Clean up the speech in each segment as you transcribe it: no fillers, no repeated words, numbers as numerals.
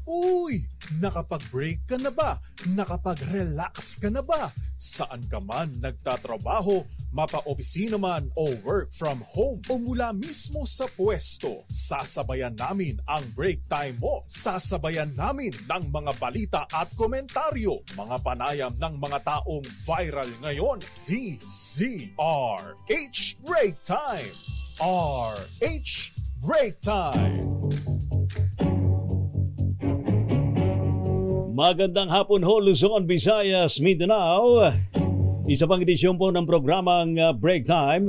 Uy, nakapag-break ka na ba? Nakapag-relax ka na ba? Saan ka man nagtatrabaho, mapa-opisina man o work from home o mula mismo sa pwesto, sasabayan namin ang break time mo. Sasabayan namin ng mga balita at komentaryo, mga panayam ng mga taong viral ngayon. DZRH Break Time! RH Break Time! Magandang hapon ho, Luzon, Visayas, Mindanao. Isa pang edisyon po ng programang Break Time.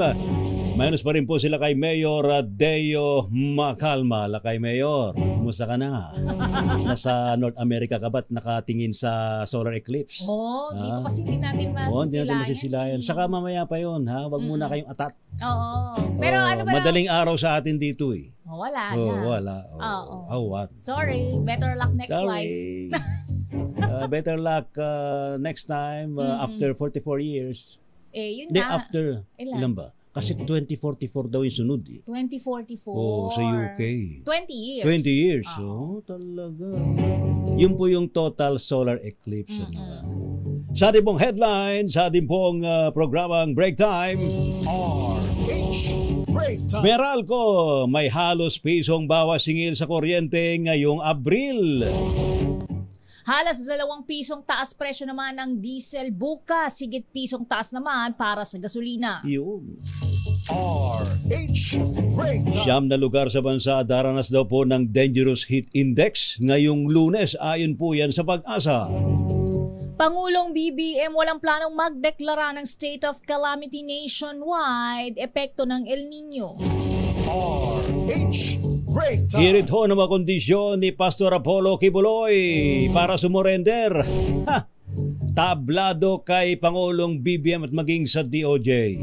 Mayroon pa rin po sila kay Mayor Deo Macalma. Lakay Mayor, kumusta ka na? Nasa North America ka ba't nakatingin sa solar eclipse? Dito kasi hindi natin masisilayan. Hindi natin masisilayan. Saka mamaya pa yun, ha? Huwag muna kayong atat. Oo. Pero ano ba? Madaling araw sa atin dito eh. Wala na. Wala. Oo. Sorry. Better luck next life. Better luck next time after 44 years. Yun Then na. after, ilan ba? Kasi 2044 daw yung sunod eh. 2044. Sa UK. 20 years. 20 years. Talaga. Yun po yung total solar eclipse. Sa ating pong headline, sa ating pong programang Break Time. RH Break Time! Meralco, may halos pisong bawas singil sa kuryente ngayong Abril. Halos 2 pisong taas presyo naman ng diesel bukas. Higit pisong taas naman para sa gasolina. Yun. RH Break Time! 9 na lugar sa bansa daranas daw po ng Dangerous Heat Index ngayong Lunes. Ayon po yan sa Pag-asa. Pangulong BBM walang planong magdeklara ng state of calamity nationwide, epekto ng El Nino. RH Break Time! Hirit ho na mga kondisyon ni Pastor Apollo Kibuloy para sumurrender. Tablado kay Pangulong BBM at maging sa DOJ.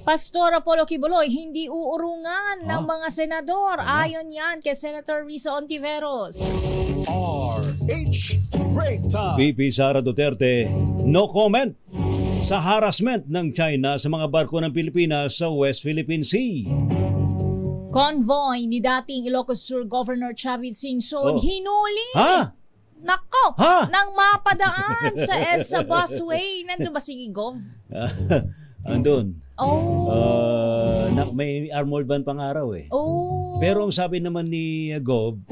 Pastor Apollo Kibuloy, hindi uurungan ng mga senador. Ayon yan kay Senator Risa Ontiveros. RH Break Time! VP Sara Duterte, no comment sa harassment ng China sa mga barko ng Pilipinas sa West Philippine Sea. Convoy ni dating Ilocos Sur Governor Chavit Singson hinuli. Nako, nang mapadaan sa EDSA busway. Nandun ba si Gov? Andun. May armored van pang araw eh. Pero ang sabi naman ni Gov,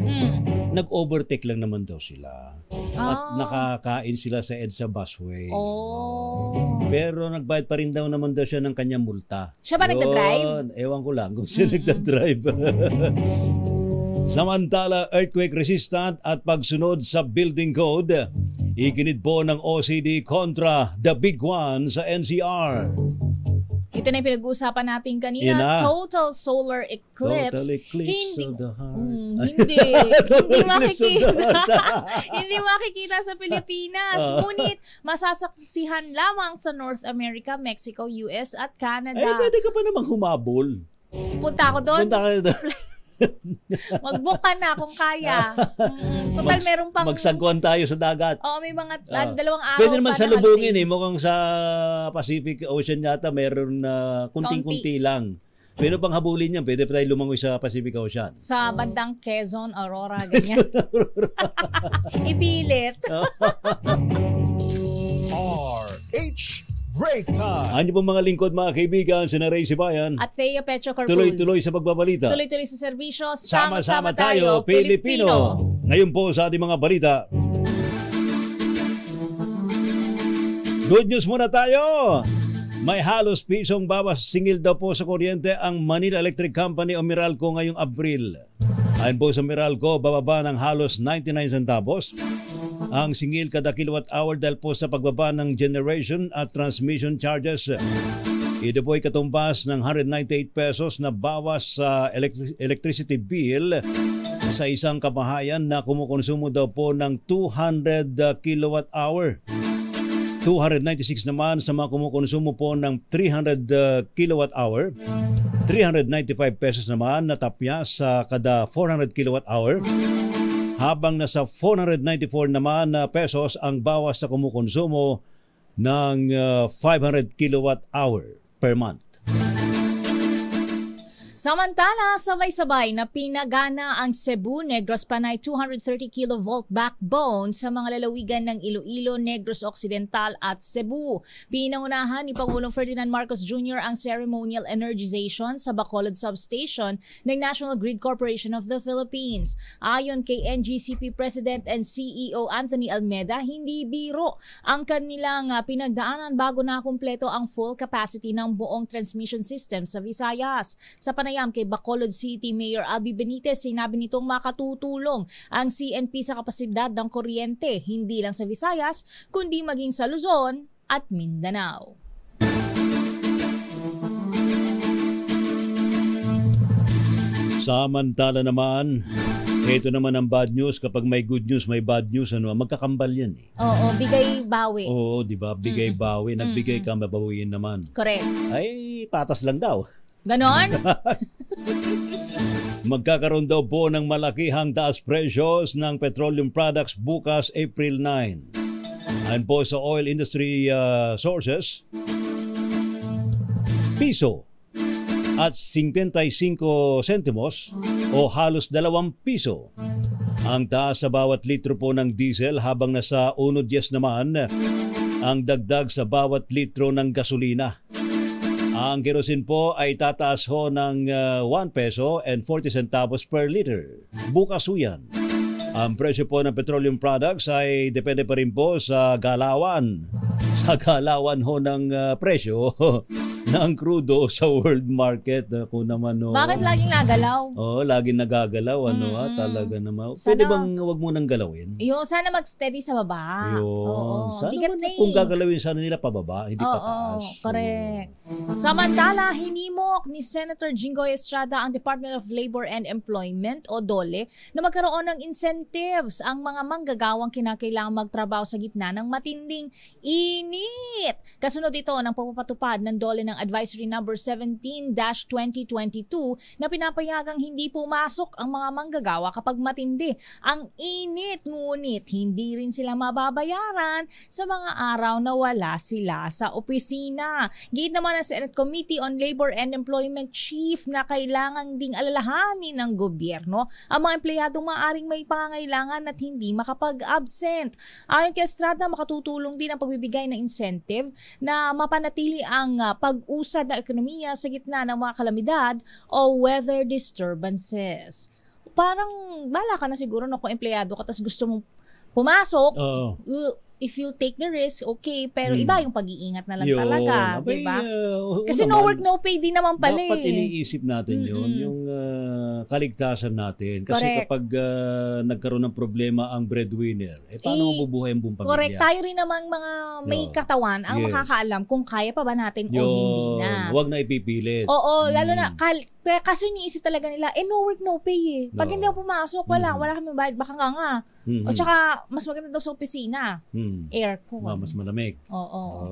nag-overtake lang naman daw sila. At nakakain sila sa EDSA busway. Pero nagbayad pa rin daw naman daw siya ng kanyang multa. Siya ba nagdadrive? Ewan ko lang kung siya nagdadrive. Samantala, earthquake resistant at pagsunod sa building code, iginid po ng OCD kontra the big one sa NCR. Ito na yung pinag-uusapan natin kanina. Total solar eclipse. Total eclipse of the heart. Hindi makikita. Hindi makikita sa Pilipinas. Ngunit masasaksihan lamang sa North America, Mexico, US at Canada. Pwede ka pa namang humabol. Punta ako doon. Mag-book ka na kung kaya. Total meron pang... Magsagwan tayo sa dagat. May mga 2 araw. Pwede naman salubungin eh. Mukhang sa Pacific Ocean yata meron kunting-kunti lang. Pero pang habulin yan, pwede pa tayo lumangoy sa Pacific Ocean. Sa bandang Quezon, Aurora, ganyan. Ipilit. RH Break Time! Ano po mga lingkod, mga kaibigan, si Ray Sibayan At Thea Pecho Corpus. Tuloy-tuloy sa pagbabalita. Tuloy-tuloy sa serbisyo. Sama-sama tayo, Pilipino. Ngayon po sa ating mga balita. Good news muna tayo. May halos pisong bawas singil daw po sa kuryente ang Manila Electric Company o Meralco ngayong Abril. Ayon po sa Meralco, bababa ng halos 99 centavos ang singil kada kilowatt hour dahil po sa pagbaba ng generation at transmission charges. Ito po ay katumbas ng 198 pesos na bawas sa electricity bill sa isang kabahayan na kumukonsumo daw po ng 200 kilowatt hour. 296 naman sa mga kumukonsumo po ng 300 kilowatt hour. 395 pesos naman na tapya sa kada 400 kilowatt hour. Habang nasa 494 naman na pesos ang bawas sa kumukonsumo ng 500 kilowatt hour per month. Samantala, sabay-sabay na pinagana ang Cebu Negros Panay 230 kV backbone sa mga lalawigan ng Iloilo, Negros Occidental at Cebu. Pinangunahan ni Pangulong Ferdinand Marcos Jr. ang ceremonial energization sa Bacolod Substation ng National Grid Corporation of the Philippines. Ayon kay NGCP President and CEO Anthony Almeda, hindi biro ang kanilang pinagdaanan bago na kumpleto ang full capacity ng buong transmission system sa Visayas. Sa panayam kay Bacolod City Mayor Albi Benitez, sinabi nitong makatutulong ang CNP sa kapasidad ng kuryente, hindi lang sa Visayas, kundi maging sa Luzon at Mindanao. Samantala naman, ito naman ang bad news. Kapag may good news, may bad news, magkakambal yan eh. Oo, bigay-bawi. Oo, di ba? Bigay-bawi. Nagbigay ka, mabawiin naman. Correct. Ay, patas lang daw. Ganon? Magkakaroon daw po ng malakihang taas presyos ng petroleum products bukas April 9. Ayon po sa oil industry sources, piso at 55 sentimos o halos 2 piso ang taas sa bawat litro po ng diesel, habang nasa 1.10 naman ang dagdag sa bawat litro ng gasolina. Ang kerosene po ay tataas ho ng 1 peso and 40 centavos per liter. Bukas ho yan. Ang presyo po ng petroleum products ay depende pa rin po sa galawan. Sa galawan ho ng presyo ng crudo sa world market. Kung naman, Bakit laging nagalaw? Oo, laging nagagalaw. Talaga naman. Pwede bang wag mo nang galawin? Sana mag-steady sa baba. Yun. Sana bigat man, na kung gagalawin sana nila pababa, hindi pataas. Correct. Samantala, hinimok ni Senator Jinggoy Estrada ang Department of Labor and Employment o DOLE na magkaroon ng incentives ang mga manggagawang kinakailangang magtrabaho sa gitna ng matinding init. Kasunod ito ng pagpapatupad ng DOLE ng Advisory Number 17-2022 na pinapayagang hindi pumasok ang mga manggagawa kapag matindi ang init, ngunit hindi rin sila mababayaran sa mga araw na wala sila sa opisina. Gate naman ng Senate Committee on Labor and Employment Chief na kailangan ding alalahanin ng gobyerno ang mga empleyadong maaaring may pangangailangan at hindi makapag-absent. Ayon kay Estrada, makatutulong din ang pagbibigay ng incentive na mapanatili ang pag-usad ng ekonomiya sa gitna ng mga kalamidad o weather disturbances. Parang bala ka na siguro kung empleyado ka tapos gusto mong pumasok, if you take the risk, okay, pero iba yung pag-iingat na lang talaga, di ba? Kasi no work, no pay din naman pala. Dapat iniisip natin yun, yung kaligtasan natin. Kasi Correct. kapag nagkaroon ng problema ang breadwinner, paano mabubuhay ang buong pamilya? Correct. Tayo rin naman mga may katawan ang makakaalam kung kaya pa ba natin o hindi na. Huwag na ipipilit. Oo, lalo na, kasi iniisip talaga nila, no work, no pay eh. Pag hindi ako pumasok, wala kami bayad, baka nga. O tsaka, mas maganda daw sa opisina. Aircon. Mas malamig. Oo.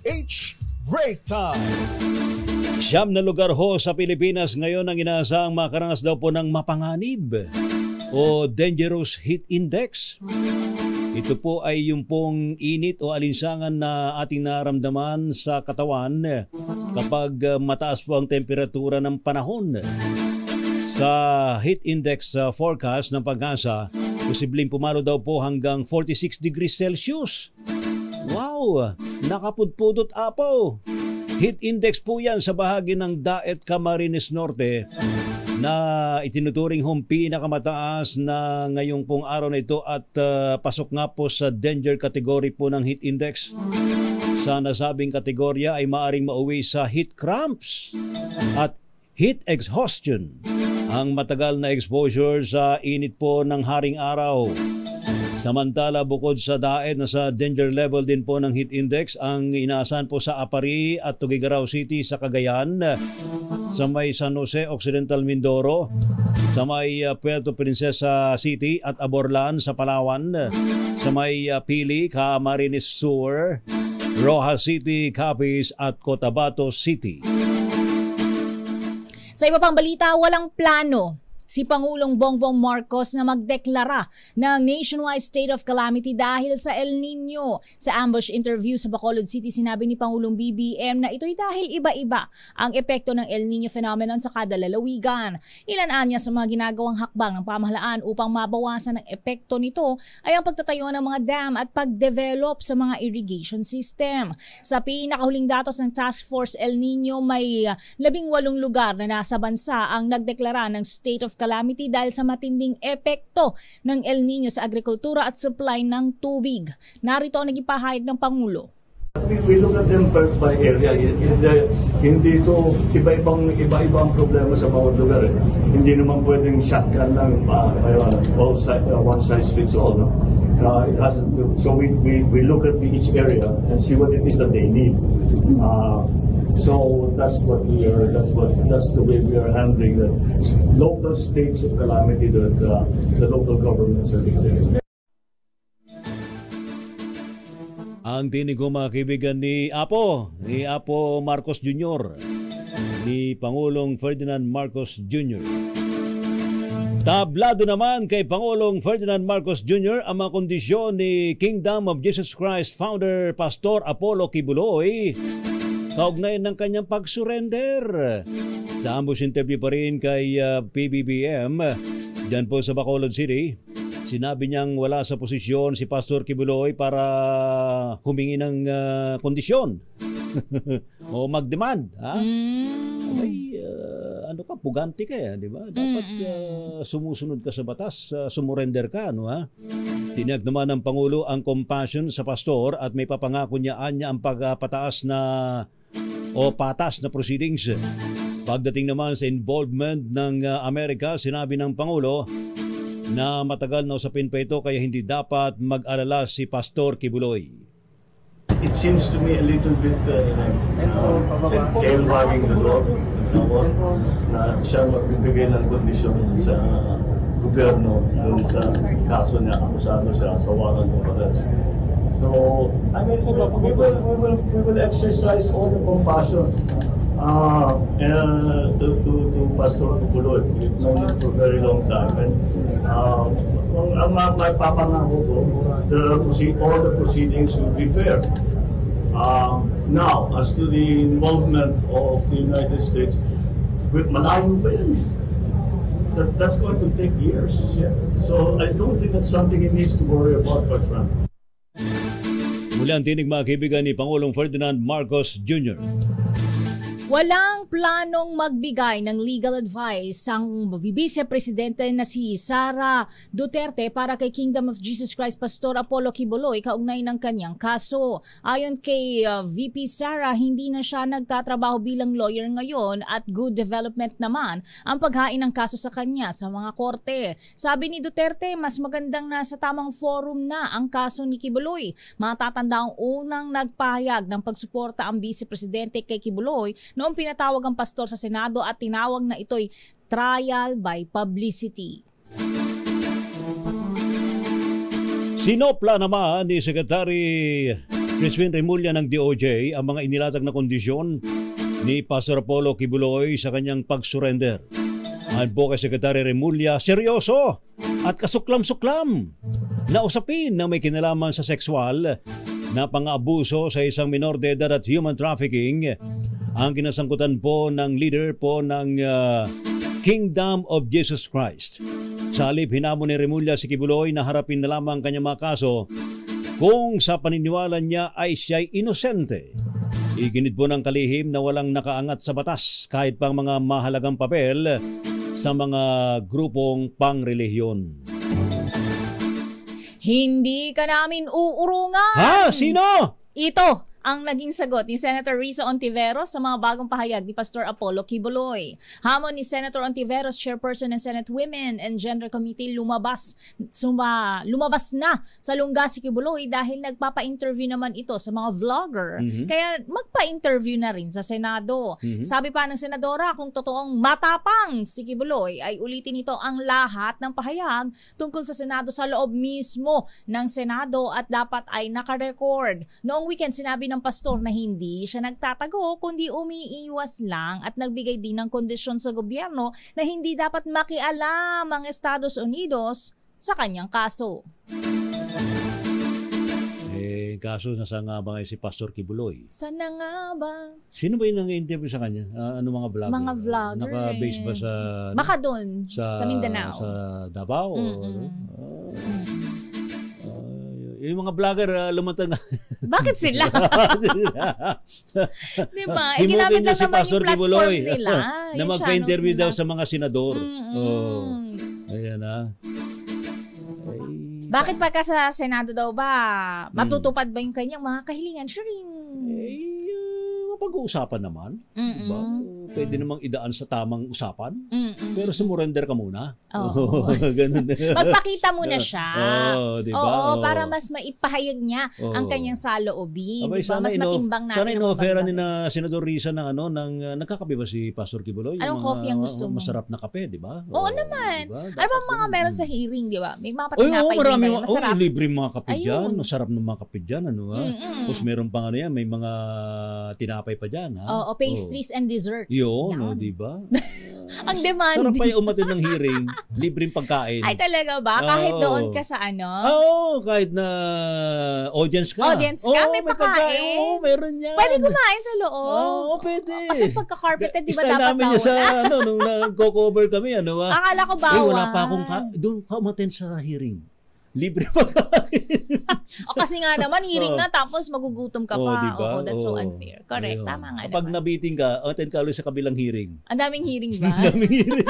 RH Break Time. Siyam na lugar ho sa Pilipinas ngayon ang inaasahang makaranas daw po ng mapanganib o dangerous heat index. Ito po ay yung pong init o alinsangan na ating naramdaman sa katawan kapag mataas po ang temperatura ng panahon. Sa heat index forecast ng Pag-asa, posibleng pumalo daw po hanggang 46 degrees Celsius. Wow! Nakapudpudot apo! Heat index po yan sa bahagi ng Daet Camarines Norte na itinuturing hong pinakamataas na ngayong pong araw na ito at pasok nga po sa danger category po ng heat index. Sa nasabing kategorya ay maaring mauwi sa heat cramps at heat exhaustion ang matagal na exposure sa init po ng haring araw. Samantala, bukod sa Daet na sa danger level din po ng heat index, ang inaasahan po sa Apari at Tuguegarao City sa Cagayan, sa may San Jose Occidental Mindoro, sa may Puerto Princesa City at Aborlan sa Palawan, sa may Pili, Camarines Sur, Rojas City, Capiz at Cotabato City. Sa iba pang balita, walang plano si Pangulong Bongbong Marcos na magdeklara ng nationwide state of calamity dahil sa El Nino. Sa ambush interview sa Bacolod City, sinabi ni Pangulong BBM na ito'y dahil iba-iba ang epekto ng El Nino phenomenon sa kada lalawigan. Ilan niya sa mga ginagawang hakbang ng pamahalaan upang mabawasan ang epekto nito ay ang pagtatayo ng mga dam at pag-develop sa mga irrigation system. Sa pinakahuling datos ng Task Force El Nino, may 18 lugar na nasa bansa ang nagdeklara ng state of calamity dahil sa matinding epekto ng El Nino sa agrikultura at supply ng tubig. Narito ang naging pahayag ng Pangulo. We look at them by area. Hindi ito iba-ibang problema sa bawat lugar. Hindi naman pwedeng shotgun lang one size fits all. No? So we look at each area and see what it is that they need. So that's the way we are handling the local states of calamity that the local governments are declaring. Ang tinig ko mga kaibigan ni Apo Marcos Jr., ni Pangulong Ferdinand Marcos Jr. Tablado naman kay Pangulong Ferdinand Marcos Jr. ang mga kondisyon ni Kingdom of Jesus Christ founder Pastor Apollo Kibuloy kaugnay ng kanyang pag-surrender. Sa ambush interview pa rin kay PBBM dyan po sa Bacolod City, sinabi niyang wala sa posisyon si Pastor Kibuloy para humingi ng kondisyon o mag-demand. Ha? Ay, ano ka, puganti ka di ba? Dapat sumusunod ka sa batas, sumurrender ka, no ha? Tinag naman ng Pangulo ang compassion sa pastor at may papangako niya ang pagpataas na o patas na proceedings. Pagdating naman sa involvement ng Amerika, sinabi ng Pangulo na matagal na usapin pa ito kaya hindi dapat mag-alala si Pastor Kibuloy. It seems to me a little bit tail-wagging the dog na siya magbibigay ng kondisyon sa gobyerno dun sa kaso niya, akusado siya sa warrant of arrest. So, I mean, we will exercise all the compassion to Pastor Kibuloy. We've known him for a very long time. And ang mapapangako ko, all the proceedings will be fair. Now, as to the involvement of the United States, malayo pa yan. That's going to take years. Yeah. So I don't think that's something he needs to worry about, quite frankly. Muli ang tinig mga kaibigan ni Pangulong Ferdinand Marcos Jr. Walang planong magbigay ng legal advice ang Vice Presidente na si Sara Duterte para kay Kingdom of Jesus Christ Pastor Apollo Kibuloy kaugnay ng kanyang kaso. Ayon kay VP Sara, hindi na siya nagtatrabaho bilang lawyer ngayon at good development naman ang paghain ng kaso sa kanya sa mga korte. Sabi ni Duterte, mas magandang nasa tamang forum na ang kaso ni Kibuloy. Matatanda ang unang nagpahayag ng pagsuporta ang Vice Presidente kay Kibuloy noong pinatawag ang pastor sa Senado at tinawag na ito'y trial by publicity. Sinopla naman ni Secretary Crispin Remulla ng DOJ ang mga inilatag na kondisyon ni Pastor Apollo Kibuloy sa kanyang pag-surrender. Ayon po kay Secretary Remulla, seryoso at kasuklam-suklam na usapin na may kinalaman sa sexual na pang-abuso sa isang minor de edad at human trafficking ang kinasangkutan po ng leader po ng Kingdom of Jesus Christ. Sa halip, hinamon ni Remulla si Kibuloy na harapin na lamang kanyang mga kaso kung sa paniniwala niya ay siya'y inosente. Iginit po ng kalihim na walang nakaangat sa batas kahit pang mga mahalagang papel sa mga grupong pangrelihiyon. Hindi ka namin uurungan! Ha? Sino? Ito ang naging sagot ni Senator Risa Ontiveros sa mga bagong pahayag ni Pastor Apollo Kibuloy. Hamon ni Senator Ontiveros, chairperson ng Senate Women and Gender Committee, lumabas na sa lungga si Kibuloy dahil nagpapa-interview naman ito sa mga vlogger. Kaya magpa-interview na rin sa Senado. Sabi pa ng senadora, kung totoong matapang si Kibuloy ay ulitin nito ang lahat ng pahayag tungkol sa Senado sa loob mismo ng Senado at dapat ay nakarecord. Noong weekend, sinabi ng ng pastor na hindi siya nagtatago kundi umiiwas lang at nagbigay din ng kondisyon sa gobyerno na hindi dapat makialam ang Estados Unidos sa kanyang kaso. Kaso nasa nga ba si Pastor Kibuloy? Sana nga ba? Sino ba yung nang-interview sa kanya? Ano mga vlogger? Mga vlogger. Naka-base ba sa... Baka doon, sa Mindanao. Sa Davao? Yung mga vlogger, lumantang na. Bakit sila? Diba? Ginamit lang si naman Pastor yung platform Kibuloy nila. na yung magpa-interview channels daw nila. sa mga senador. Ayan na. Bakit pagka sa Senado daw ba, matutupad ba yung kanyang mga kahilingan? Sure rin. Mapag-uusapan naman. Diba? Pwede namang idaan sa tamang usapan. Pero sumurrender ka muna. Oo. Ganun. Magpakita muna siya. Diba? Oo, para mas maipahayag niya ang kanyang saloobin. Abay, diba? Mas matimbang natin. Sana ino-offera ni na Senador Risa ng nagkakape ba si Pastor Kibuloy? Anong coffee ang gusto mo? Masarap na kape, di ba? Oo naman. Diba? Ano bang mga meron sa hearing, di ba? May mga Oo, patinapay marami. din ba yun? Masarap. Libre mga kape dyan. Ayun. Masarap ng mga kape dyan. Tapos meron pang yan, may mga tinapay pa dyan. Oo, pastries and desserts. Yun, di ba? Ang demanding. Sarap pa yung umatid ng hearing. Libreng pagkain. Ay, talaga ba? Kahit doon ka sa ano? Oo, kahit na audience ka. Audience ka, may pagkain. Oo, meron yan. Pwede kumain sa loob. Oo, pwede. Kasi pagka-carpeted, di ba Style dapat namin niya sa, bawal? nung nag-cover kami, Akala ko bawal. wala pa akong, doon ka umattend sa hearing. Libre pagkain. Kasi nga naman, hearing na, tapos magugutom ka pa. Diba? Oo, that's so unfair. Correct, Ayun. tama nga Kapag naman. nabiting ka, attend ka ulit sa kabilang hearing. Ang daming hearing ba? Daming hearing.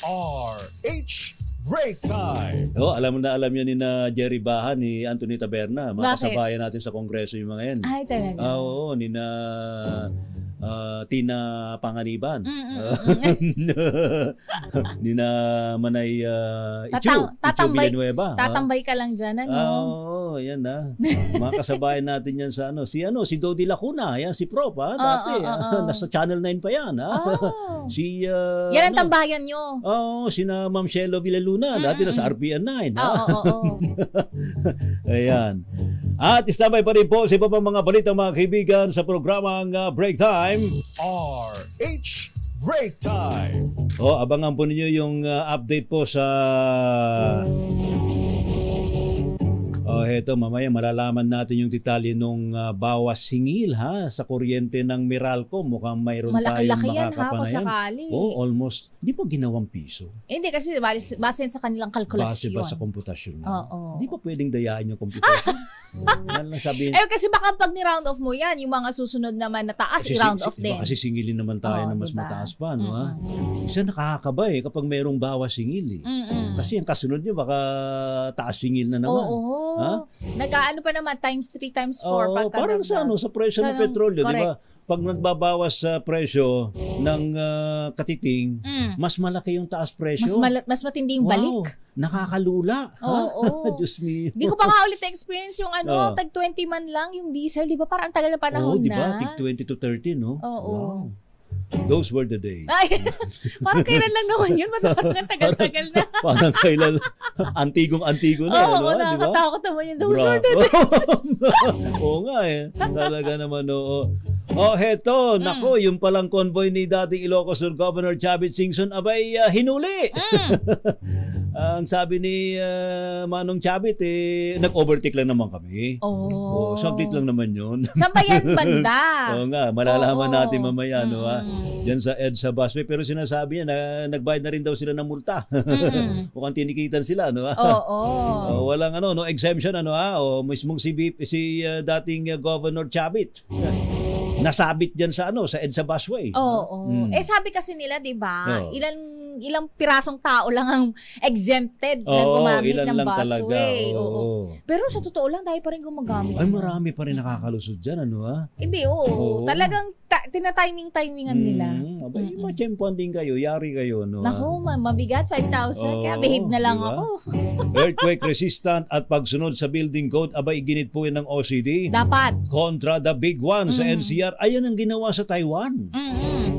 RH Break Time. Alam yan ni na Jerry Baha, ni Anthony Taberna. Mga Bakit? kasabayan natin sa kongreso yung mga yan. Ay, talaga. Oo, ni na Tina Panganiban. Ni na Manay Ichu. Villanueva. Tatambay ka lang dyan, ano? Oo, yan na. Mga kasabayan natin yan sa si Dodi Lacuna, yan si Prop, dati. Nasa Channel 9 pa yan, Si yan ang tambayan nyo. sina Ma'am Shelo Villaluna, dati nasa RPN 9. Oo. Ayan. At istamay pa rin po sa iba pang mga balita mga kaibigan sa programang Break Time. RH Break Time. Abangan po ninyo yung update po sa... Heto, mamaya malalaman natin yung detalye nung bawas singil sa kuryente ng Meralco. Mukhang mayroon Malaki-laki tayong yan, makakapanayan. sakali. Almost. Di pa ginawang piso. Hindi, kasi base sa kanilang kalkulasyon. Base ba sa komputasyon niya? Oo. Di pa pwedeng dayaan yung komputasyon? Yan lang sabihin. Kasi baka pag ni-round off mo yan, yung mga susunod naman na taas, i-round off din. Kasi singilin naman tayo na mas diba? mataas pa, no? Isa nakakakaba kapag mayroong bawas singil. Kasi ang kasunod niya baka taas singil na naman. Oo. Nag-aano pa naman, times 3, times 4. Parang sa presyo ng petrolyo, di ba? Pag nagbabawas sa presyo ng katiting, mas malaki yung taas presyo. Mas matindi yung balik. Nakakalula. Oo. Diyos me. Di ko pa nga ulit na-experience yung tag 20 man lang yung diesel. Di ba? Parang ang tagal na panahon di ba? na. Tig 20 to 30, no? Oo. Wow. Those were the days. Ay, parang kailan lang naman yun. Parang ang tagal-tagal na. Parang kailan. Antigong-antigo na. Oo, nakakatakot naman yun. Those were the days. Oo nga Talaga naman, oo. Heto, nako, yung palang convoy ni dating Ilocos Sur Governor Chavit Singson, abay, hinuli. Ang sabi ni Manong Chavit, nag-overtake lang naman kami. Saglit lang naman yun. Saan ba yan banda? Oo nga, malalaman natin mamaya, no, Diyan sa EDSA busway. Pero sinasabi niya na nagbayad na rin daw sila ng multa. Mukhang tinikitan sila, no? Walang no exemption, mismong si dating Governor Chavit. Nasabit diyan sa sa EDSA busway. Sabi kasi nila, 'di ba? Ilang pirasong tao lang ang exempted na gumamit ng busway. Pero sa totoo lang, dahil pa rin gumagamit. Ay, marami pa rin nakakalusot dyan, Hindi, talagang tina-timing-timingan nila. Abay, matsyempuan din kayo, yari kayo, no? Naku, mabigat, 5,000. Kaya behave na lang ako. Earthquake resistant at pagsunod sa building code, abay, ginit po yan ng OCD. Dapat. Kontra the big one sa NCR. Ayan ang ginawa sa Taiwan.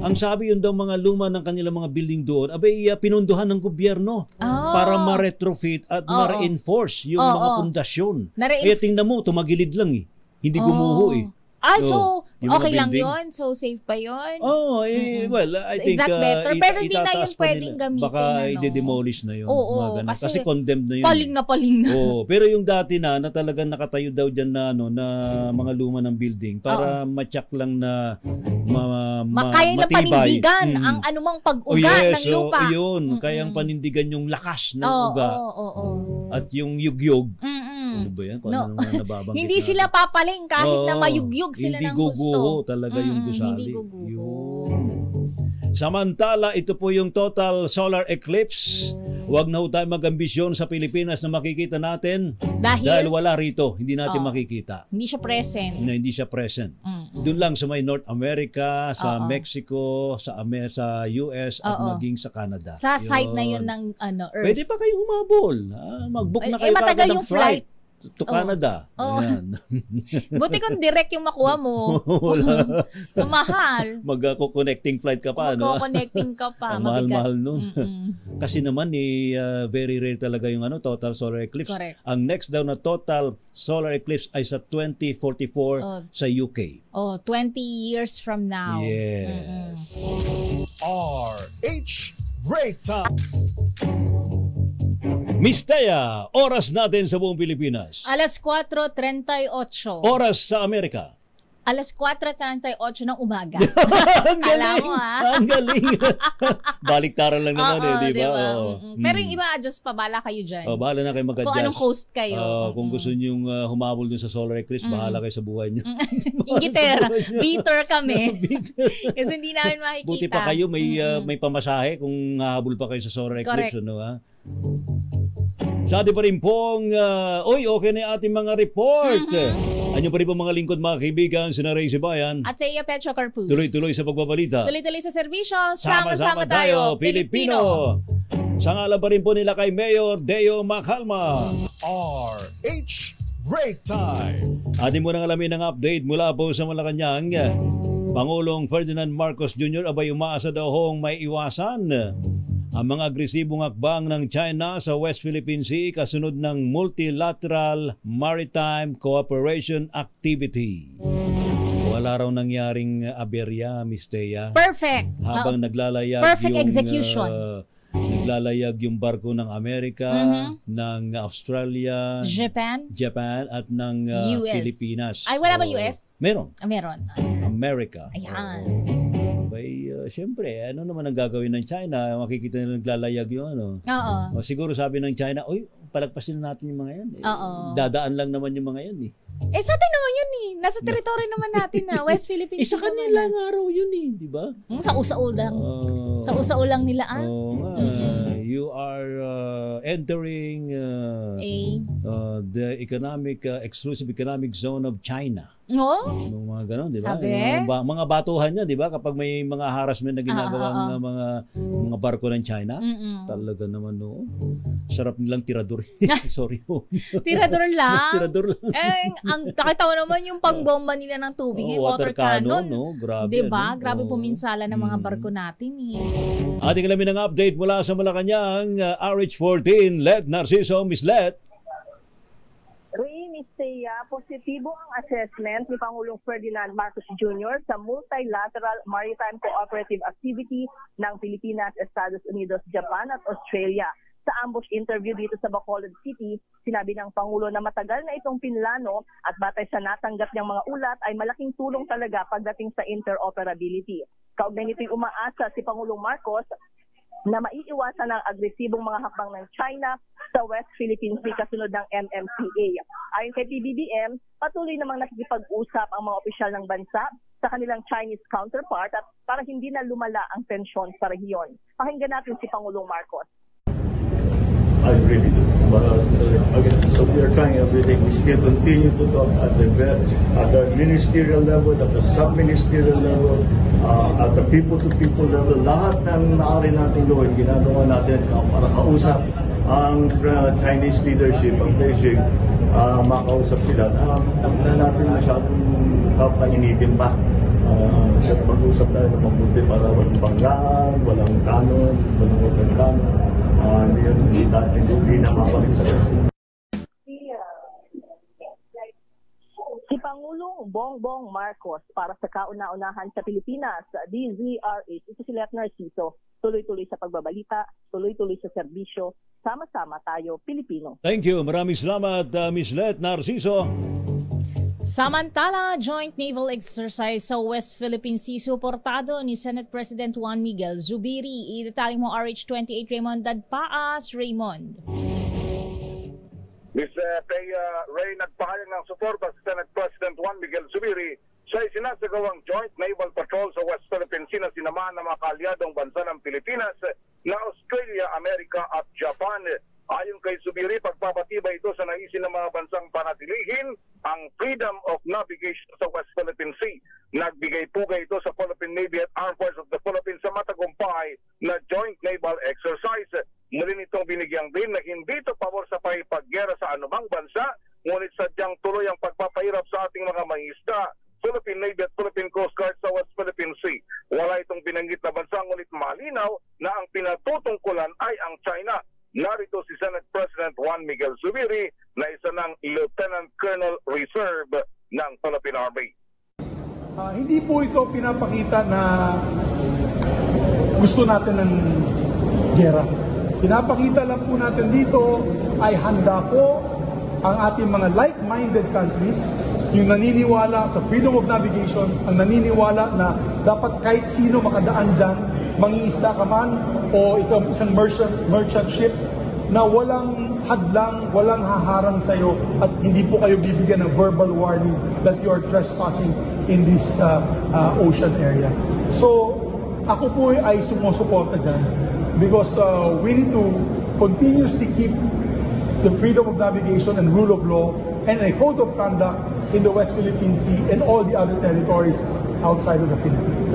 Ang sabi yun daw mga luma ng kanilang mga building doon, abay, pinunduhan ng gobyerno para ma-retrofit at ma-reinforce yung mga pundasyon. Kaya tingnan mo, tumagilid lang Hindi gumuho eh. So, yung mga okay lang building. yun? So, safe pa yun? Well, I think Is that better? Pero hindi na itataas yun pa pwedeng nila. gamitin. Baka i-demolish na yun. Oo, mga ganun. Kasi condemned na yun. Paling na. Pero yung dati na talagang nakatayo daw dyan na, na mga luma ng building para matyak lang na kaya na matibay. panindigan ang anumang pag-uga ng lupa. Yun. Kayang panindigan yung lakas ng uga. At yung yugyog. Ano ba yan? Kung ano naman nababanggit Hindi natin. sila papaling kahit na mayugyog sila ng gusto. Hindi guguho talaga yung gusali. Hindi guguho. Yun. Samantala, ito po yung total solar eclipse. Huwag na ho tayo mag-ambisyon sa Pilipinas na makikita natin dahil wala rito. Hindi natin makikita. Hindi siya present. Hindi siya present. Doon lang sa may North America, sa Mexico, sa US at maging sa Canada. Sa side na yun ng Earth. Pwede pa kayo humabol. Mag-book na kayo matagal ng yung flight to Canada. Ayan. Buti kung direct yung makuha mo. Mahal. Mag-connecting flight ka pa. Mag-connecting ka pa. Mahal-mahal nun. Kasi naman, very rare talaga yung total solar eclipse. Correct. Ang next daw na total solar eclipse ay sa 2044 sa UK. 20 years from now. Yes. RH Break Time. Miss Thea, oras natin sa buong Pilipinas. Alas 4:38. Oras sa Amerika. Alas 4:38 ng umaga. Ang Kala galing. mo Ang galing. Baliktaran lang naman di ba? Diba? Pero yung iba, adjust pa, bala kayo dyan. Bahala na kayo mag-adjust. Kung anong coast kayo. Kung gusto nyo humabol dun sa solar eclipse, bahala kayo sa buhay nyo. Ingitera. Bitter kami. Kasi hindi namin makikita. Buti pa kayo, may pamasahe kung hahabol pa kayo sa solar eclipse. Correct. Sa atin pa rin pong, okay na yung ating mga report. Anyo pa rin pong mga lingkod, mga kaibigan, sina Ray Sibayan. At Thea Petro Carpuz. Tuloy-tuloy sa pagbabalita. Tuloy-tuloy sa serbisyo. Sama-sama tayo, Pilipino. Sa ngalan pa rin po nila kay Mayor Deo Macalma. RH Break Time. Atin mo nang alamin ang update mula po sa Malacanang. Pangulong Ferdinand Marcos Jr. abay umaasa daw hong may iwasan ang mga agresibong hakbang ng China sa West Philippine Sea kasunod ng Multilateral Maritime Cooperation Activity. Wala raw nangyaring aberya, Miss Thea. Perfect. Habang naglalayag perfect yung execution. Naglalayag yung barko ng Amerika, ng Australia, Japan at ng US. Pilipinas. Ay, wala ba US? Meron. Meron. America. Ayan. Siyempre, ano naman ang gagawin ng China? Makikita nila naglalayag yung Oo. siguro sabi ng China, palagpasin na natin yung mga yan. Oo. Dadaan lang naman yung mga yan. Sa atin naman yun Nasa territory naman natin na. West Philippines. Sa kanila nga araw yun di ba? Sa usao lang. Sa usao lang nila You are entering the exclusive economic zone of China. Mga ganon, di ba? Sabi? Mga batuhan niya, di ba? Kapag may mga harassment na ginagawa ng mga barko ng China, talaga naman, sarap nilang tirador. Sorry. Tirador lang? Tirador lang. Ang nakita mo naman yung pangbomba nila ng tubig, water cannon. Grabe. Diba? Grabe puminsala ng mga barko natin. Ating alamin ang update mula sa Malacanang, RH14, Let Narciso, Miss Let. Miss Thea, positibo ang assessment ni Pangulong Ferdinand Marcos Jr. sa Multilateral Maritime Cooperative Activity ng Pilipinas, Estados Unidos, Japan at Australia. Sa ambush interview dito sa Bacolod City, sinabi ng Pangulo na matagal na itong pinlano at batay sa natanggap niyang mga ulat ay malaking tulong talaga pagdating sa interoperability. Kaugnay nito'y umaasa si Pangulong Marcos na maiiwasan ang agresibong mga hakbang ng China sa West Philippine Sea kasunod ng MMCA. Ayon kay PBBM, patuloy namang nakikipag-usap ang mga opisyal ng bansa sa kanilang Chinese counterpart at para hindi na lumala ang tensyon sa rehiyon. Pakinggan natin si Pangulong Marcos. I really do. But again, so we are trying everything. We still continue to talk at the ministerial level, at the sub-ministerial level, at the people-to-people level. Lahat ng maaari natin gawin, ginagawa natin para kausap ang Chinese leadership, ang Beijing, makausap sila. Huwag na natin masyadong painitin pa. Sa mag-usap tayo ng mabuti para walang banggaan, walang kanon, walang kanon. Hindi na mabalik sa kasi. Si Pangulo Bongbong Marcos para sa kauna-unahan sa Pilipinas, DZRH. Ito si Lieutenant Narciso. Tuloy-tuloy sa pagbabalita, tuloy-tuloy sa serbisyo. Sama-sama tayo, Pilipino. Thank you. Maraming salamat, Ms. Let Narciso. Samantala, joint naval exercise sa West Philippine Sea suportado ni Senate President Juan Miguel Zubiri. Idetali mo RH28 Raymond Dadpaas. Raymond. Ms. Ray, nagpahayag ng suporta sa Senate President Juan Miguel Zubiri sa isinasagawang Joint Naval Patrol sa West Philippine Sea na sinamahan ng mga kaalyadong bansa ng Pilipinas na Australia, Amerika at Japan. Ayon kay Zubiri, pagpapatibay ito sa naisin ng mga bansang panatilihin ang freedom of navigation sa West Philippine Sea. Nagbigay-pugay ito sa Philippine Navy at Armed Forces of the Philippines sa matagumpay na joint naval exercise. Muli nitong binigyang din na hindi ito pabor sa pakipaggera sa anumang bansa, ngunit sadyang tuloy ang pagpapahirap sa ating mga mangisda, Philippine Navy at Philippine Coast Guard sa West Philippine Sea. Wala itong binanggit na bansa, ngunit malinaw na ang pinatutungkulan ay ang China. Narito si Senate President Juan Miguel Zubiri na isa ng Lieutenant Colonel Reserve ng Philippine Army. Hindi po ito pinapakita na gusto natin ng gera. Pinapakita lang po natin dito ay handa po ang ating mga like-minded countries, yung naniniwala sa freedom of navigation, ang naniniwala na dapat kahit sino makadaan dyan, mangingisda ka man o ikaw isang merchant ship na walang hadlang, walang haharang sa iyo at hindi po kayo bibigyan ng verbal warning that you are trespassing in this ocean area. So, ako po ay sumusuporta dyan because we need to continuously keep the freedom of navigation and rule of law and a code of conduct in the West Philippine Sea and all the other territories outside of the Philippines.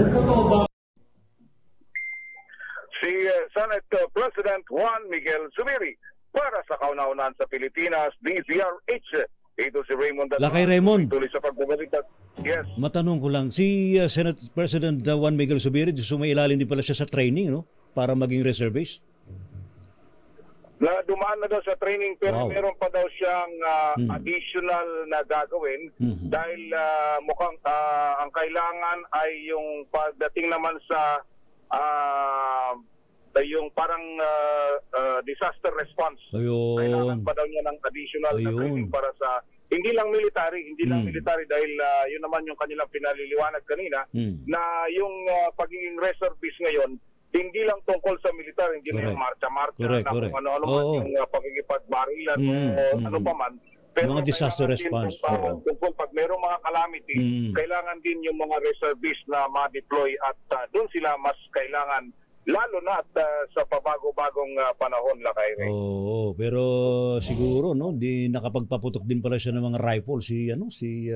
Si Senate President Juan Miguel Zubiri para sa kauna-unahan sa Pilipinas, DZRH. Ito si Raymond. Lakay Raymond. Tuloy sa pagbabalik. Yes. Matanong ko lang, si Senate President Juan Miguel Zubiri, sumailalim din pala siya sa training, no? Para maging reservist? Na dumaan na daw sa training pero Wow. meron pa daw siyang additional na gagawin dahil mukhang ang kailangan ay yung pagdating naman sa yung parang disaster response. Ayun. Kailangan pa daw niya ng additional na training para sa hindi lang military dahil yun naman yung kanilang pinaliliwanag kanina na yung pagiging reservist ngayon hindi lang tungkol sa militar, hindi na yung marcha-marcha na kung ano-ano man yung pagkikipag-barilan o ano pa man. Pero mga disaster response. Tungkol pag mayroong mga calamity, kailangan din yung mga reservists na ma-deploy at doon sila mas kailangan lalo na at sa pabago-bagong panahon, Lakay Ray. Oo, pero siguro no, di nakapagpaputok din pala siya ng mga rifle si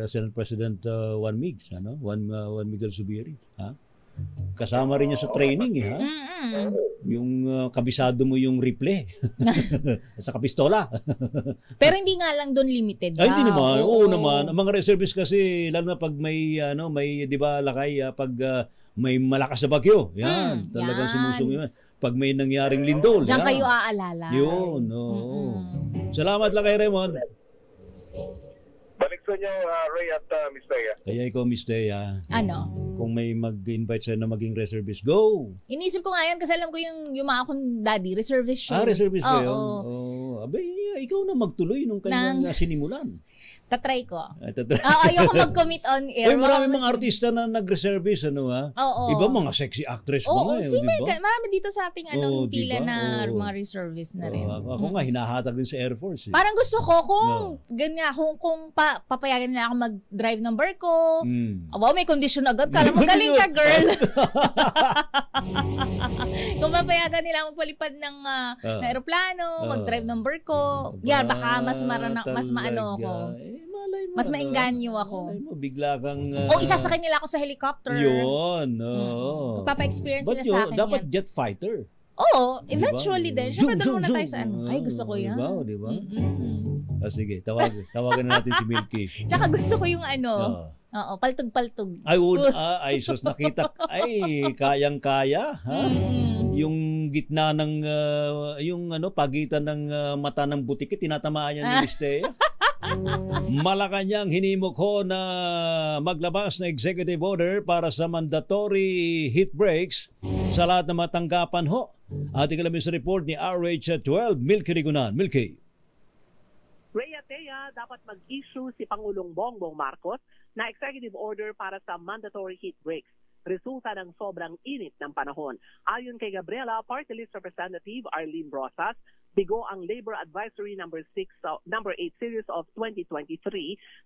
Senate President Juan Miguel Zubiri, ha? Kasama rin niya sa training, ha? Yung kabisado mo yung rifle sa kapistola. Pero hindi nga lang doon limited. Ay, hindi naman. Oo naman. Ang mga reservists kasi lalo na pag may 'di ba, Lakay, pag may malakas na bagyo. Yan, talagang sumusumi yan. Pag may nangyaring lindol. Diyan kayo aalala. Yun, oo. Salamat, Lakay Raymond. Balik sa inyo, Ray at Miss Thea. Kaya ikaw, Miss Thea, Ano? kung may mag-invite sa'yo na maging reservist, go! Inisip ko nga yan kasi alam ko yung mga akong daddy, reservist siya. Reservist ba yun? Oo. Oh, abay, ikaw na magtuloy nung kanyang sinimulan. Tatry ko. Ayoko mag-commit on air. Ay, marami mga artista na nag-reservist, ano ha? Oo. Iba mga sexy actress mga diba? Marami dito sa ating pila diba? na mga reservist na rin. Ako nga, hinahatag din sa Air Force. Parang gusto ko kung papayagan nila ako mag-drive ng barko. Wow, may condition agad. Kala mo galing ka, girl. Kung papayagan nila magpalipad ng aeroplano, mag-drive ng barko, yan, baka mas maano ako. Mas maengganyo ako. Malay mo, bigla kang... isasakay nila ako sa helicopter. Yun. Pagpapa-experience nila sa akin dapat yan. jet fighter. Oo, eventually din. Siyempre, doon muna tayo sa Ay, gusto ko yan. Diba? Sige, tawagan na natin si Milky. Tsaka gusto ko yung paltog-paltog. Ay, sus, nakita. Ay, kayang-kaya. Ha? Yung gitna ng, pagitan ng mata ng butiki, tinatamaan yan ni Miss Thea. Malacanang hinimok ho na maglabas ng executive order para sa mandatory heat breaks sa lahat ng matanggapan ho. Ating alamin sa report ni RH12, Milky Rigunan. Milky. Rhea Tea, dapat mag-issue si Pangulong Bongbong Marcos na executive order para sa mandatory heat breaks. Resulta ng sobrang init ng panahon. Ayon kay Gabriela, Party List Representative Arlene Brosas, bigo ang Labor Advisory number 8 series of 2023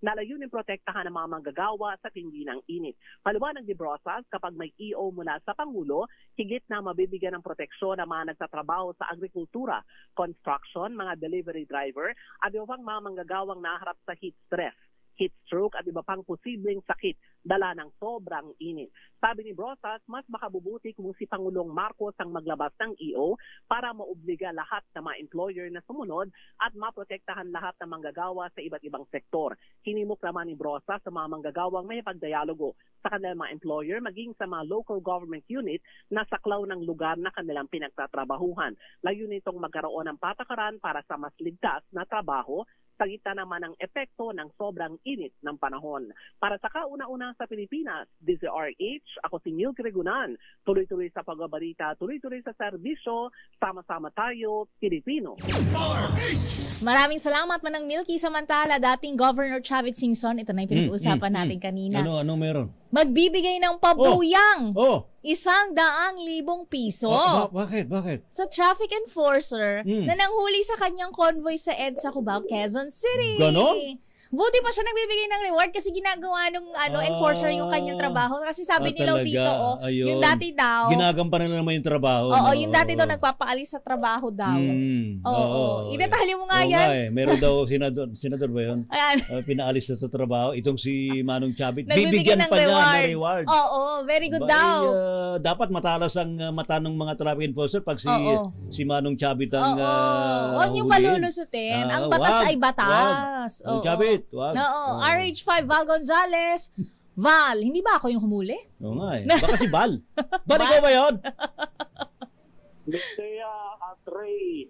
na layunin protektahan ang mga manggagawa sa tindi ng init. Paliwanag ni Brosas, kapag may EO mula sa Pangulo, higit na mabibigyan ng proteksyon ang mga nagtatrabaho sa agrikultura, construction, mga delivery driver, at iba pang mga manggagawang naharap sa heat stress, heat stroke at iba pang posibleng sakit dala ng sobrang init. Sabi ni Brosas, mas makabubuti kung si Pangulong Marcos ang maglabas ng EO para maobliga lahat ng mga employer na sumunod at maprotektahan lahat ng manggagawa sa iba't ibang sektor. Hinimok naman ni Brosas sa mga manggagawang may pagdialogo sa kanilang mga employer maging sa mga local government unit na saklaw ng lugar na kanilang pinagtatrabahuhan. Layunin itong magkaroon ng patakaran para sa mas ligtas na trabaho sa gitna naman ng epekto ng sobrang init ng panahon. Para sa kauna-una sa Pilipinas, DZRH, ako si Milky Rigunan. Tuloy-tuloy sa pagbabalita, tuloy-tuloy sa serbisyo, sama-sama tayo, Pilipino. Maraming salamat Manang Milky. Samantala, dating Governor Chavit Singson, ito na yung pinag-uusapan natin kanina. Ano meron? Magbibigay ng pabuyang. Oh. 100,000 piso. Bakit? Sa traffic enforcer na nanghuli sa kanyang convoy sa EDSA Cubao, Quezon City. Ganon? Buti pa siya nagbibigay ng reward kasi ginagawa nung enforcer yung kanyang trabaho. Kasi sabi ni Lautito, yung dati daw. Ginagampanan na naman yung trabaho. Oo, yung dati daw nagpapaalis sa trabaho daw. Oo. Itatali mo nga yan. Meron daw, senador ba yun? Ayan. Pinaalis na sa trabaho. Itong si Manong Chavit. Nagbibigyan Bibigyan ng pa niya reward. ng reward. Oo, very good daw. Dapat matalas ang mata ng mga traffic enforcer pag si Manong Chavit ang huwag niyo palulusutin. Ang batas ay batas. Manong Chavit. Wag. Oo. RH5, Val Gonzales. Val, hindi ba ako yung humuli? Oo nga eh. Baka si Val. Val, ikaw ba yun? Listea at Ray,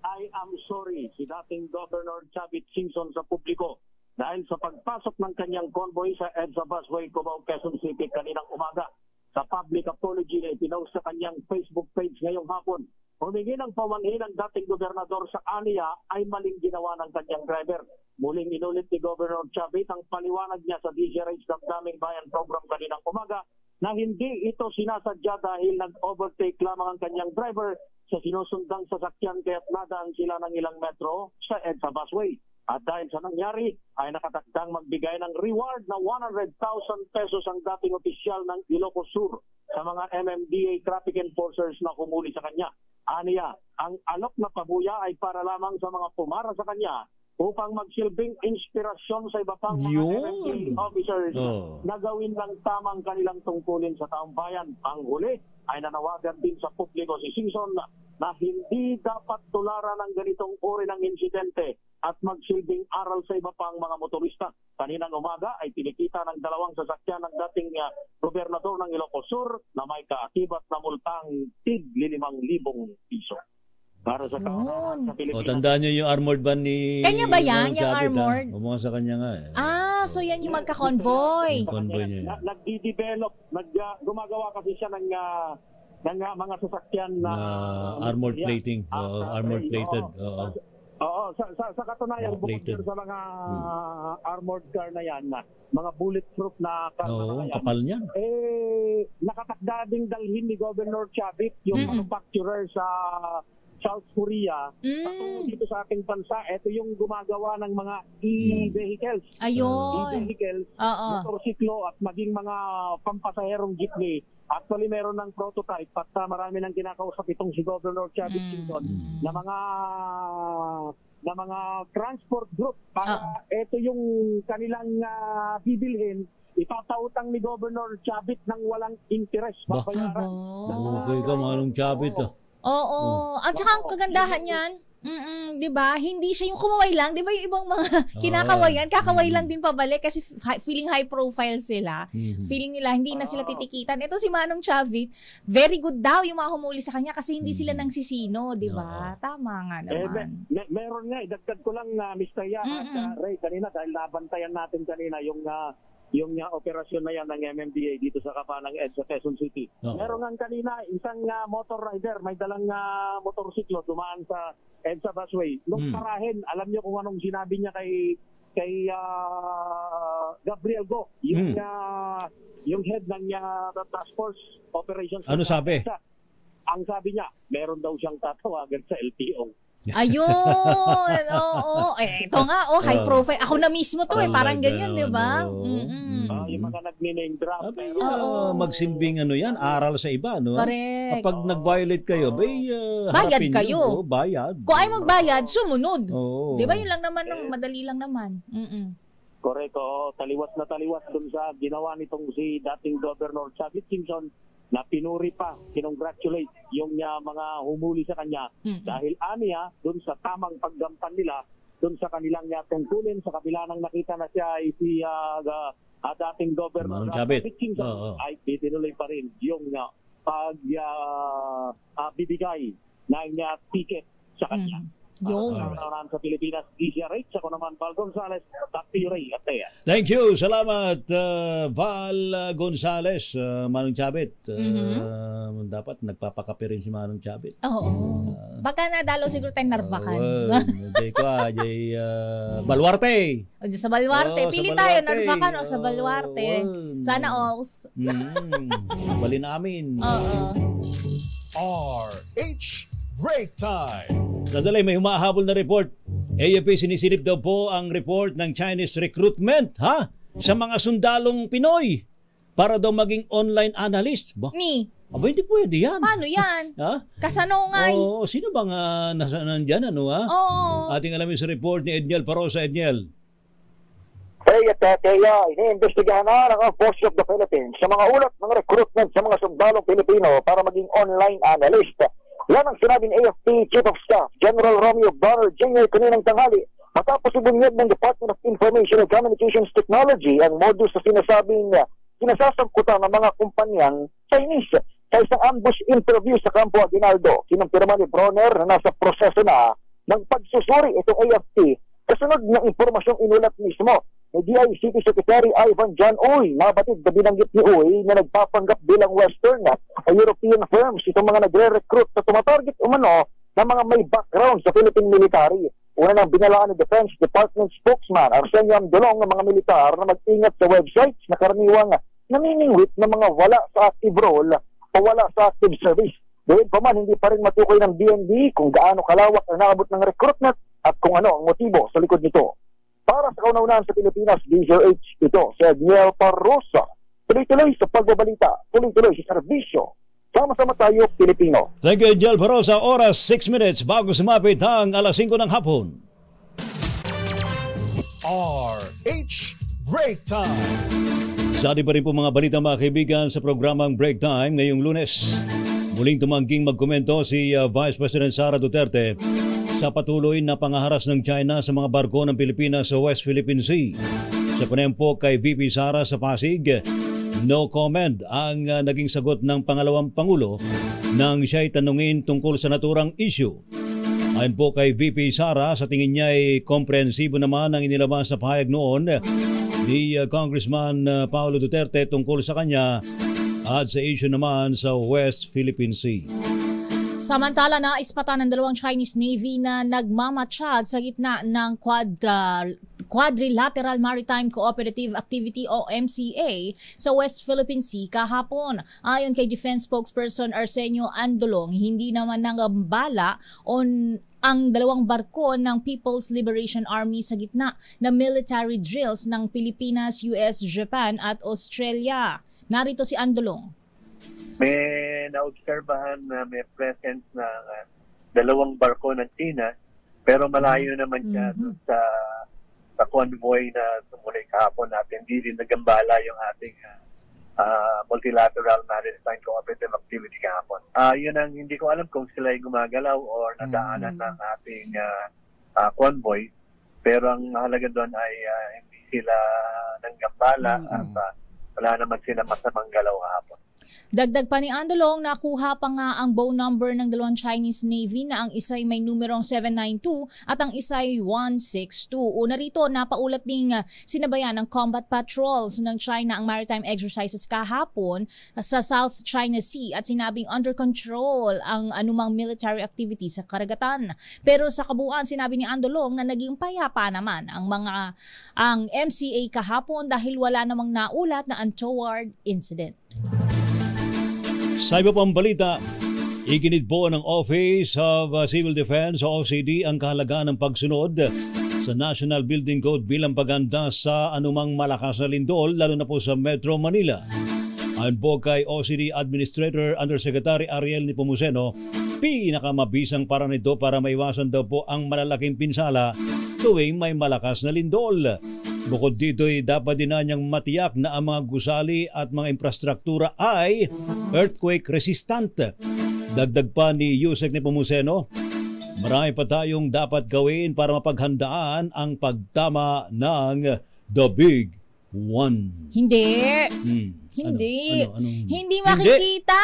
I am sorry si dating Governor Chavit Singson sa publiko dahil sa pagpasok ng kanyang convoy sa EDSA Busway, Cubao, Quezon City kaninang umaga. Sa public apology na ipinost sa kanyang Facebook page ngayong hapon, humingi ng pamanhin ng dating gobernador sa Ania ay maling ginawa ng kanyang driver. Muling inulit ni Governor Chavit ang paliwanag niya sa DZRH Damdaming Bayan program kaninang umaga na hindi ito sinasadya dahil nag-overtake lamang ang kanyang driver sa sinusundang sasakyan kaya't nadaan sila ng ilang metro sa EDSA Busway. At dahil sa nangyari, ay nakatakdang magbigay ng reward na 100,000 pesos ang dating opisyal ng Ilocos Sur sa mga MMDA traffic enforcers na humuli sa kanya. Aniya, ang alok na pabuya ay para lamang sa mga pumara sa kanya upang magsilbing inspirasyon sa iba pang mga MMDA officers na gawin lang tamang kanilang tungkulin sa taong bayan. Ang huli ay nanawagan din sa publiko si Singson na hindi dapat tularan ng ganitong uri ng insidente at magsilbing aral sa iba pang mga motorista. Kaninang umaga ay tinikita ng dalawang sasakyan ng dating gobernador ng Ilocos Sur na may kaakibat na multang tig 5,000 piso. Para sa kaunaan sa Pilipinas. Tandaan nyo yung armored van ni... Kanya ba yan? Yung armored? Umuha sa kanya nga eh. So yan yung magka-convoy. Yung convoy niya. Nagdi-develop, gumagawa kasi siya ng mga sasakyan na... armored plating. Armored plated. Oo, sa katunayan, bukod sa mga armored car na yan, mga bulletproof na car na yan, kapal niya. Nakatakda ding dalhin ni Governor Chavit, yung manufacturer sa South Korea, dito sa ating bansa. Ito yung gumagawa ng mga e-vehicles. Ayun. E-vehicles, motorsiklo at maging mga pampasaherong jeepney. Actually, meron ng prototype at marami nang kinakausap itong si Governor Chavit Singson na mga transport group para ito yung kanilang bibilhin. Ipatautang ni Governor Chavit ng walang interest. Okay ka, Manong Chavit. Oo. At saka ang kagandahan yan, 'Di ba? Hindi siya yung kumaway lang, 'di ba? Yung ibang mga kinakawayan, kakaway lang din pabalik kasi feeling high profile sila. Feeling nila hindi na sila titikitan. Ito si Manong Chavit, very good daw yung mga humuli sa kanya kasi hindi sila nangsisino, 'di ba? Tama nga naman. Meron nga, idagdag ko lang Mr. Ya at Ray kanina dahil nabantayan natin kanina yung operasyon na yan ng MMDA dito sa Kapanang EDSA Quezon City. Meron nga kanina isang motor rider, may dalang motorsiklo dumaan sa EDSA busway. Nung parahin, alam niyo kung anong sinabi niya kay Gabriel Go, yung head ng task force operations. Ano sabi? Ang sabi niya, meron daw siyang tatawagan sa LTO. Ayun! Oo. Ito nga, high profile. Ako na mismo to parang ganyan, di ba? Yung mga nag-name drop. Magsimbing yan, aral sa iba, no? Correct. Kapag nag-violate kayo, bayad kayo. Bayad. Kung ay magbayad, sumunod. Oo. Di ba yun lang naman, madali lang naman. Correct, taliwas na taliwas dun sa ginawa nitong si dating Governor Chavit Singson na pinuri pa, kinongratulate yung mga humuli sa kanya dahil aniya dun sa tamang paggampan nila dun sa kanilang tungkulin sa kabila ng nakita na siya ay si dating Governor Chavit Singson ay itinuloy pa rin yung bibigay ng ticket sa kanya. Sa Pilipinas, DCRH, ako naman Val Gonzales, Ray Atea. Thank you. Salamat, Val Gonzales, Manong Chavit. Dapat nagpapakape rin si Manong Chavit. Oo. Baka nadalo siguro tayong Narvacan. Hindi ko, Baluarte. Sa Baluarte. Pili tayo, Narvacan o sa Baluarte. Sana alls. Bali namin. RH Break Time. Nadalay, may humahabol na report. AFP sinisilip daw po ang report ng Chinese recruitment sa mga sundalong Pinoy para daw maging online analyst. Aba, hindi pwede yan. Paano yan? Kasanungay. Sino bang nandyan? Ating alamin sa report ni Edniel Parosa. Edniel. Iniimbestigahan na ng Force of the Philippines sa mga ulat ng recruitment sa mga sundalong Pilipino para maging online analyst. Yan ang sinabi ni AFP Chief of Staff General Romeo Bonner Jr. kaninang tanghali matapos ibunyag ng Department of Information and Communications Technology ang modus sa sinasasangkutan ng mga kumpanyang Chinese sa isang ambush interview sa Campo Aguinaldo. Kinumpirma ni Bronner na nasa proseso na ng pagsusuri itong AFP kasunod ng impormasyong inulat mismo ni DICT Secretary Ivan John Uy. Nabatid na binanggit ni Uy na nagpapanggap bilang Western European firms itong mga nagre-recruit na tumatarget umano ng mga may background sa Philippine military. Una nang binalaan ni Defense Department spokesman Arsenio Amdolong ng mga militar na mag-ingat sa websites na karaniwang naniningwit ng mga wala sa active role o wala sa active service. Gawin pa man, hindi pa rin matukoy ng DND kung gaano kalawak ang naabot ng recruitment at kung ano ang motibo sa likod nito. Para sa kauna-unahan sa Pilipinas, DZRH, ito si Edniel Parosa. Tuloy-tuloy sa pagbabalita, tuloy-tuloy sa serbisyo. Sama-sama tayo, Pilipino. Thank you, Edniel Parosa. Oras 6 minutes bago sumapit ang alas 5 ng hapon. RH Break Time. Sali pa rin po mga balita mga kaibigan sa programang Break Time ngayong Lunes. Muling tumangging magkomento si Vice President Sara Duterte sa patuloy na pangaharas ng China sa mga barko ng Pilipinas sa West Philippine Sea. Sa panempo kay VP Sara sa Pasig, no comment ang naging sagot ng pangalawang Pangulo nang siya'y tanungin tungkol sa naturang issue. Ayon po kay VP Sara, sa tingin niya ay komprehensibo naman ang inilabas sa pahayag noon ni Congressman Paulo Duterte tungkol sa kanya at sa issue naman sa West Philippine Sea. Samantala, naispatan ng dalawang Chinese Navy na nagmamatsyag sa gitna ng Quadrilateral Maritime Cooperative Activity o MCA sa West Philippine Sea kahapon. Ayon kay Defense Spokesperson Arsenio Andolong, hindi naman nangambala ang dalawang barko ng People's Liberation Army sa gitna ng military drills ng Pilipinas, US, Japan at Australia. Narito si Andolong. May naobserbahan na may presence ng dalawang barko ng China pero malayo naman siya sa convoy na tumuloy kahapon natin. Hindi rin nagambala yung ating multilateral maritime cooperative activity kahapon. Yun ang hindi ko alam kung sila ay gumagalaw o nadaanan ng ating convoy. Pero ang mahalaga doon ay hindi sila nanggambala at wala naman sila masamang galaw kahapon. Dagdag pa ni Andolong, nakuha pa nga ang bow number ng dalawang Chinese Navy na ang isa'y may numerong 792 at ang isa'y 162. Una rito, napaulat ding sinabayan ng combat patrols ng China ang maritime exercises kahapon sa South China Sea at sinabing under control ang anumang military activity sa karagatan. Pero sa kabuuan, sinabi ni Andolong na naging payapa naman ang MCA kahapon dahil wala namang naulat na untoward incident. Sa iba pang balita, iginit po ng Office of Civil Defense o OCD ang kahalagaan ng pagsunod sa National Building Code bilang paghanda sa anumang malakas na lindol lalo na po sa Metro Manila. Ayon po kay OCD Administrator Undersecretary Ariel Nepomuceno, pinakamabisang para nito para maiwasan daw po ang malalaking pinsala tuwing may malakas na lindol. Bukod dito ay dapat din na niyang matiyak na ang mga gusali at mga infrastruktura ay earthquake resistant. Dagdag pa ni Yusek Nepomuceno, marami pa tayong dapat gawin para mapaghandaan ang pagtama ng The Big One. Hindi. Hindi makikita.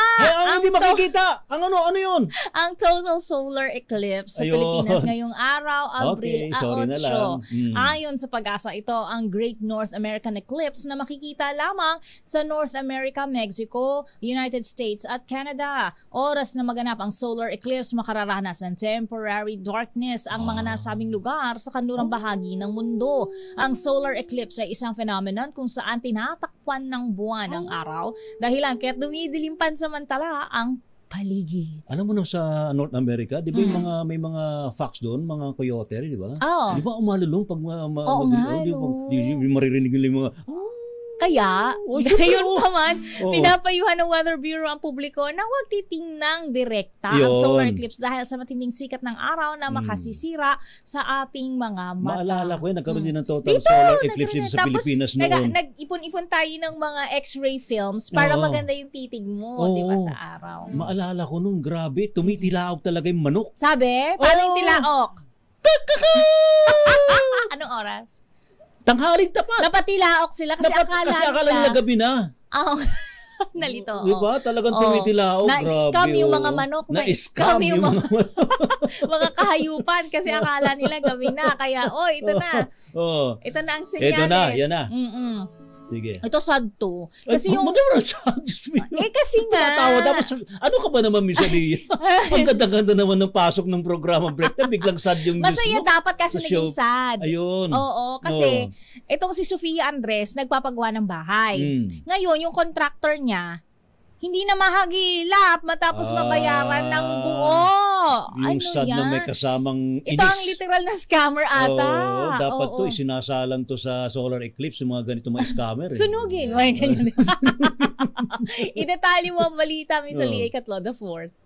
Hindi makikita. Ano yun? Ang total solar eclipse sa Pilipinas ngayong araw, Abril 8. Ayon sa Pag-asa, ito ang Great North American Eclipse na makikita lamang sa North America, Mexico, United States at Canada. Oras na maganap ang solar eclipse, makararanas ng temporary darkness ang mga nasabing lugar sa kanlurang bahagi ng mundo. Ang solar eclipse ay isang phenomenon kung saan tinatakpan ng buwan ang araw dahilan kaya't dumidilim pansamantala ang paligid. Alam mo na sa North America, di ba may mga fox doon, mga coyote, di ba? Oo. Di ba umalulong pag di maririnig nila yung mga Kaya, ngayon naman, pinapayuhan ng Weather Bureau ang publiko na huwag titingnang direkta ang solar eclipse dahil sa matinding sikat ng araw na makasisira sa ating mga mata. Maalala ko nagkaroon din ng total solar eclipse sa Pilipinas noon. Nag-ipon-ipon tayo ng mga x-ray films para maganda yung titig mo, di ba, sa araw. Maalala ko nung grabe, tumitilaok talaga yung manok. Sabi? Paano yung tilaok? Anong oras? Tanghaling tapat. Napatilaok sila kasi akala nila gabi na. Nalito. Diba? Talagang tumitilaok. Na-scam yung mga manok. Na-scam yung mga mga kahayupan kasi akala nila gabi na. Kaya, ito na. Ito na ang senyales. Ito na, yan na. Sige. Ito sad to. Kasi yung sad. kasi nga. Tapos ano ka ba naman, Miss Alia? Ang ganda-ganda naman ng pasok ng programa break na biglang sad yung news mo. Masaya dapat kasi naging sad. Ayun. Oo, kasi itong si Sofia Andres nagpapagawa ng bahay. Ngayon, yung contractor niya hindi na mahagilap matapos mabayaran ng buo. Yung sad na may kasamang inis. Ito ang literal na scammer ata. Dapat to isinasalang to sa solar eclipse yung mga ganito mga scammer. Sunugin. Idetalye mo ang balita, Miss Alia Icatlo, the fourth.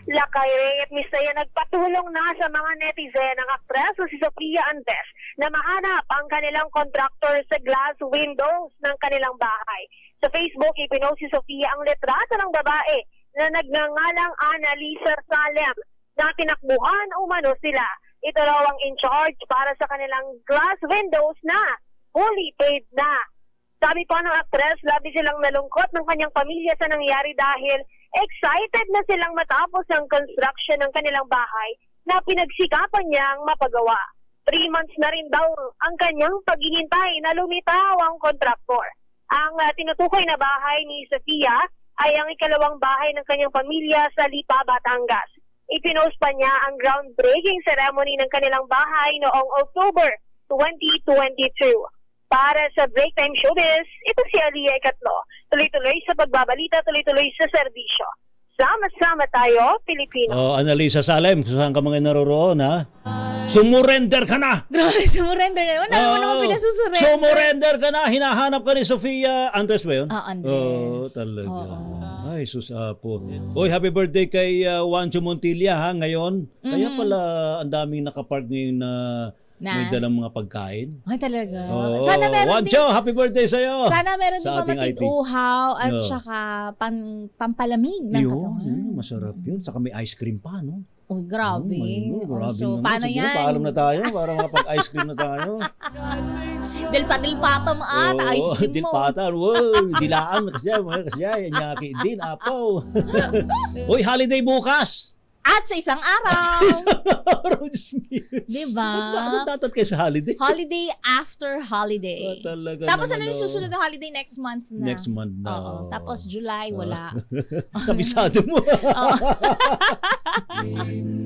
Lakay Ray at Miss Taya nagpatulong na sa mga netizen ang aktres si Sofia Andes na mahanap ang kanilang contractor sa glass windows ng kanilang bahay. Sa Facebook, ipinost si Sofia ang litrato ng babae na nagngangalang Annalisa Salem na tinakbuhan umano sila. Ito raw ang in charge para sa kanilang glass windows na fully paid na. Sabi po ng aktres, labi silang nalungkot ng kanyang pamilya sa nangyari dahil excited na silang matapos ang construction ng kanilang bahay na pinagsikapan niyang mapagawa. 3 months na rin daw ang kanyang paghihintay na lumitaw ang kontraktor. Ang tinutukoy na bahay ni Sofia ay ang ikalawang bahay ng kanyang pamilya sa Lipa, Batangas. Ipinost pa niya ang groundbreaking ceremony ng kanilang bahay noong October 2022. Para sa Break Time Showbiz, ito si Alia Icatlo. Tuloy-tuloy sa pagbabalita, tuloy-tuloy sa serbisyo. Sama-sama tayo, Pilipino. Annalisa Salem, saan ka mga naroroon, ha? Sumurrender ka na! Grabe, sumurrender na. Wala naman naman pinasusurrender. Sumurrender ka na! Hinahanap ka ni Sofia Andres ba yun? Andres. Talaga. Ay, susapo. Oy, happy birthday kay Juancho Montilla, ha, ngayon. Kaya pala ang daming nakapark ngayon na May dalang mga pagkain. Ay, talaga. Oo. Sana meron din. Wancho, happy birthday sa'yo. Sana meron din Sa ating mamatig IT. uhaw at Oo. saka pampalamig ng katawan. Yun, masarap yun. Saka may ice cream pa, no? Oh, grabe. Grabe So, naman. paano Sige, yan? paalam na tayo para makapag-ice cream na tayo. Dilpa-dilpata mo ice cream mo. Dilpata. Wow, dilaan. Kasi yan, nyaki din, apaw. Uy, holiday bukas. At sa isang araw. Diba? Bakit datat kayo sa holiday? Holiday after holiday. Talaga Tapos naman, ano yung susunod na holiday next month na? Next month na. Oo. Tapos July, wala. Kabisado mo.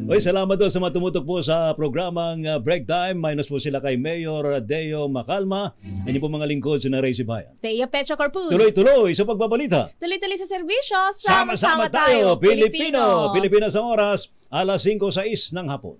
Uy, salamat doon sa matumutok po sa programang Break Time. Minus po sila kay Mayor Deo Macalma. Yan yung po mga lingkod sa Naray Sibayan. Thea Pecho Corpus. Tuloy-tuloy sa pagbabalita. Tuloy-tuloy sa serbisyo. Sama-sama tayo, Pilipino. Pilipinas ang oras, alas 5:06 ng hapon.